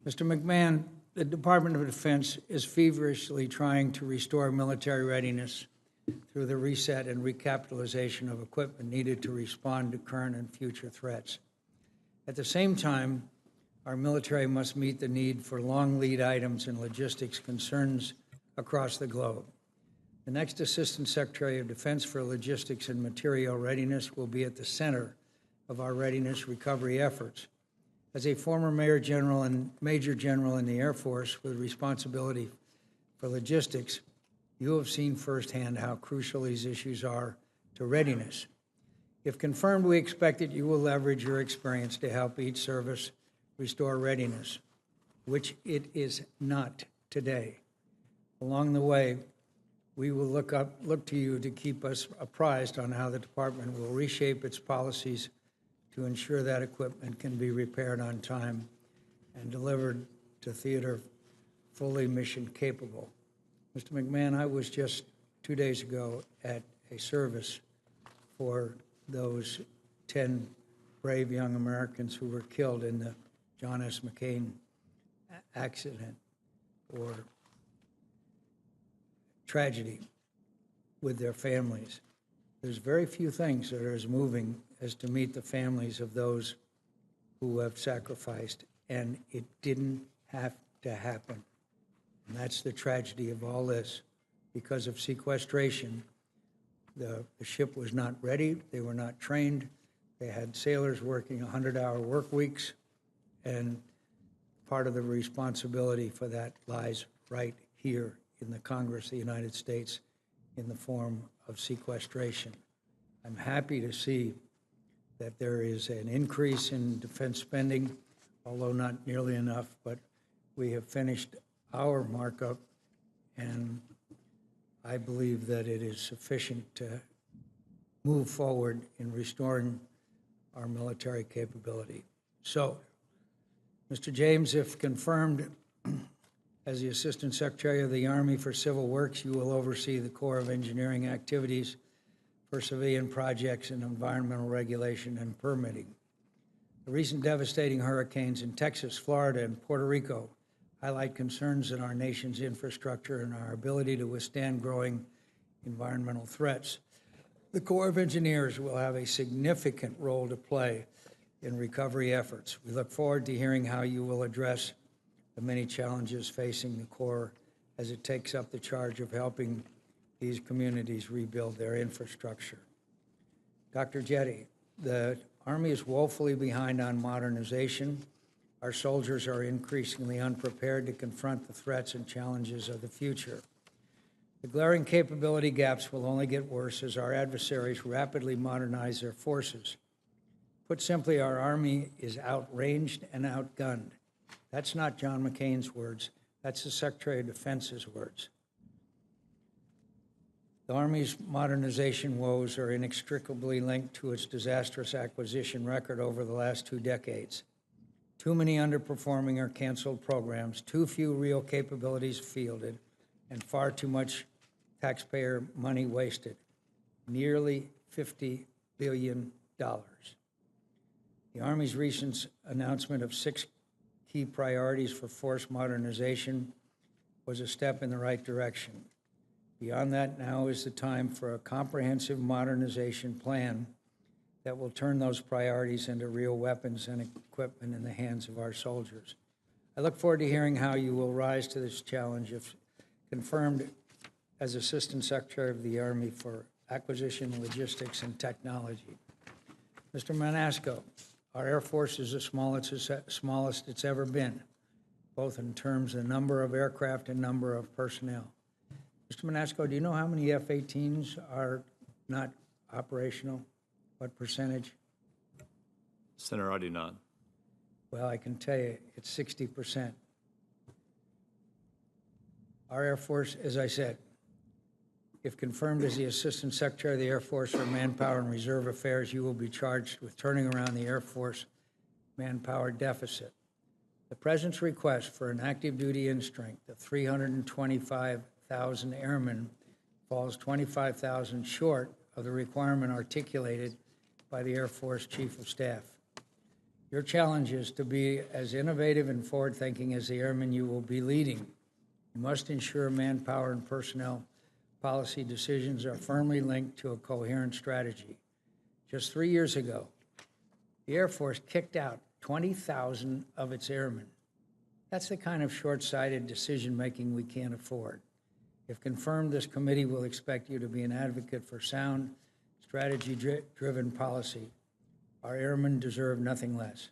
Mr. McMahon, the Department of Defense is feverishly trying to restore military readiness through the reset and recapitalization of equipment needed to respond to current and future threats. At the same time, our military must meet the need for long lead items and logistics concerns across the globe. The next Assistant Secretary of Defense for Logistics and Material Readiness will be at the center of our readiness recovery efforts. As a former Major General in the Air Force with responsibility for logistics, you have seen firsthand how crucial these issues are to readiness. If confirmed, we expect that you will leverage your experience to help each service restore readiness, which it is not today. Along the way, we will look to you to keep us apprised on how the department will reshape its policies to ensure that equipment can be repaired on time and delivered to theater fully mission capable. Mr. McMahon, I was just 2 days ago at a service for those 10 brave young Americans who were killed in the John S. McCain accident or tragedy with their families. There's very few things that are as moving as to meet the families of those who have sacrificed, and it didn't have to happen. And that's the tragedy of all this. Because of sequestration, the ship was not ready, they were not trained, they had sailors working 100-hour work weeks, and part of the responsibility for that lies right here in the Congress of the United States in the form of sequestration. I'm happy to see that there is an increase in defense spending, although not nearly enough, but we have finished our markup, and I believe that it is sufficient to move forward in restoring our military capability. So, Mr. James, if confirmed as the Assistant Secretary of the Army for Civil Works, you will oversee the Corps of Engineering activities for civilian projects and environmental regulation and permitting. The recent devastating hurricanes in Texas, Florida, and Puerto Rico highlight concerns in our nation's infrastructure and our ability to withstand growing environmental threats. The Corps of Engineers will have a significant role to play in recovery efforts. We look forward to hearing how you will address the many challenges facing the Corps as it takes up the charge of helping these communities rebuild their infrastructure. Dr. Jetty, the Army is woefully behind on modernization. Our soldiers are increasingly unprepared to confront the threats and challenges of the future. The glaring capability gaps will only get worse as our adversaries rapidly modernize their forces. Put simply, our Army is outranged and outgunned. That's not John McCain's words. That's the Secretary of Defense's words. The Army's modernization woes are inextricably linked to its disastrous acquisition record over the last 2 decades. Too many underperforming or canceled programs, too few real capabilities fielded, and far too much taxpayer money wasted. Nearly $50 billion. The Army's recent announcement of 6 key priorities for force modernization was a step in the right direction. Beyond that, now is the time for a comprehensive modernization plan that will turn those priorities into real weapons and equipment in the hands of our soldiers. I look forward to hearing how you will rise to this challenge if confirmed as Assistant Secretary of the Army for Acquisition, Logistics, and Technology. Mr. Manasco, our Air Force is the smallest it's ever been, both in terms of number of aircraft and number of personnel. Mr. Manasco, do you know how many F-18s are not operational? What percentage? Senator, I do not. Well, I can tell you it's 60%. Our Air Force, as I said, if confirmed as the Assistant Secretary of the Air Force for Manpower and Reserve Affairs, you will be charged with turning around the Air Force manpower deficit. The President's request for an active duty in strength of 325,000 airmen falls 25,000 short of the requirement articulated by the Air Force Chief of Staff. Your challenge is to be as innovative and forward-thinking as the airmen you will be leading. You must ensure manpower and personnel policy decisions are firmly linked to a coherent strategy. Just 3 years ago, the Air Force kicked out 20,000 of its airmen. That's the kind of short-sighted decision-making we can't afford. If confirmed, this committee will expect you to be an advocate for sound, strategy-driven policy. Our airmen deserve nothing less.